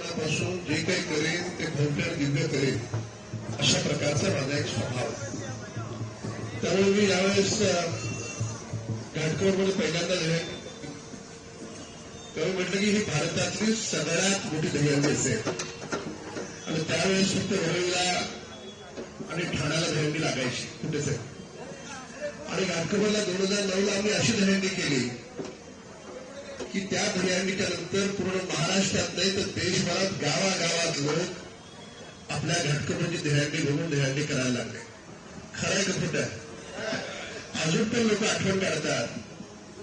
पासून जे काही करेन ते भव्य दिव्य करेन अशा प्रकारचा माझा एक स्वभाव आहे. त्यामुळे मी यावेळेस घाटकोपरमध्ये पहिल्यांदा दहीहंडी तेव्हा म्हटलं की ही भारतातली सगळ्यात मोठी दहीहंडी असेल आणि त्यावेळेस फक्त वरळीला आणि ठाण्याला दहीहंडी लागायची कुठेच आहे. आणि घाटकोपरला 2009ला आम्ही अशी दहीहंडी केली की त्या दहीहंडीच्या नंतर पूर्ण महाराष्ट्रात नाही तर देशभरात गावागावात लोक आपल्या घाटकोपरची दहीहंडी घेऊन दहीहंडी करायला लागले. खरं आहे का खोटं आहे? अजून पण लोक आठवण काढतात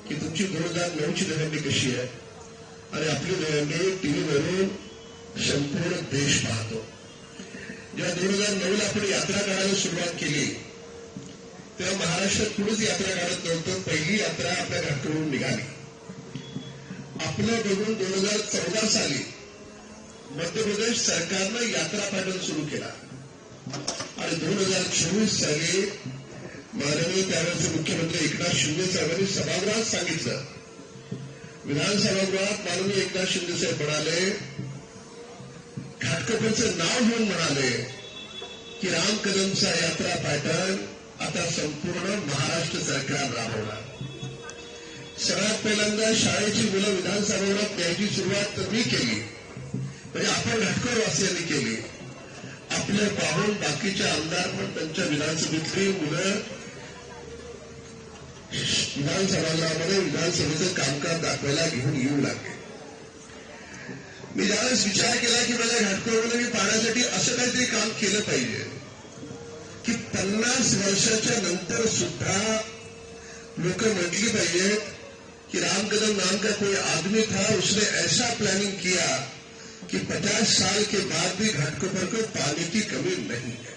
की तुमची 2009ची दहीहंडी कशी आहे आणि आपली दहीहंडी टीव्हीवरून संपूर्ण देश पाहतो. जेव्हा 2009ला आपण यात्रा काढायला सुरुवात केली तेव्हा महाराष्ट्रात कुणीच यात्रा काढत नव्हतं. पहिली यात्रा आपल्या घाटकोपरहून निघाली. आपलं बघून 2014 साली मध्य प्रदेश सरकारनं यात्रा पॅटर्न सुरू केला आणि 2024 साली माननीय त्यावेळेचे मुख्यमंत्री एकनाथ शिंदे साहेबांनी सभागृहात सांगितलं. विधानसभागृहात माननीय एकनाथ शिंदे साहेब म्हणाले, घाटकोपरचं नाव घेऊन म्हणाले की राम कदमचा यात्रा पॅटर्न आता संपूर्ण महाराष्ट्र सरकार राबवणार. सगळ्यात पहिल्यांदा शाळेची मुलं विधानसभागृहात न्यायची सुरुवात तर मी केली, म्हणजे आपण घाटकोपरवासियांनी केली. आपले पाहून बाकीचे आमदार पण त्यांच्या विधानसभेतली मुलं विधानसभागृहामध्ये विधानसभेचं कामकाज दाखवायला घेऊन येऊ लागले. मी ज्यावेळेस विचार केला की माझ्या घाटकोपरमध्ये मी पाण्यासाठी असं काहीतरी काम केलं पाहिजे की 50 वर्षाच्या नंतर सुद्धा लोक म्हटली पाहिजेत कि राम कदम नाम का कोई आदमी था, उसने ऐसा प्लानिंग किया कि 50 साल के बाद भी घाटकोपर को पानी की कमी नहीं है.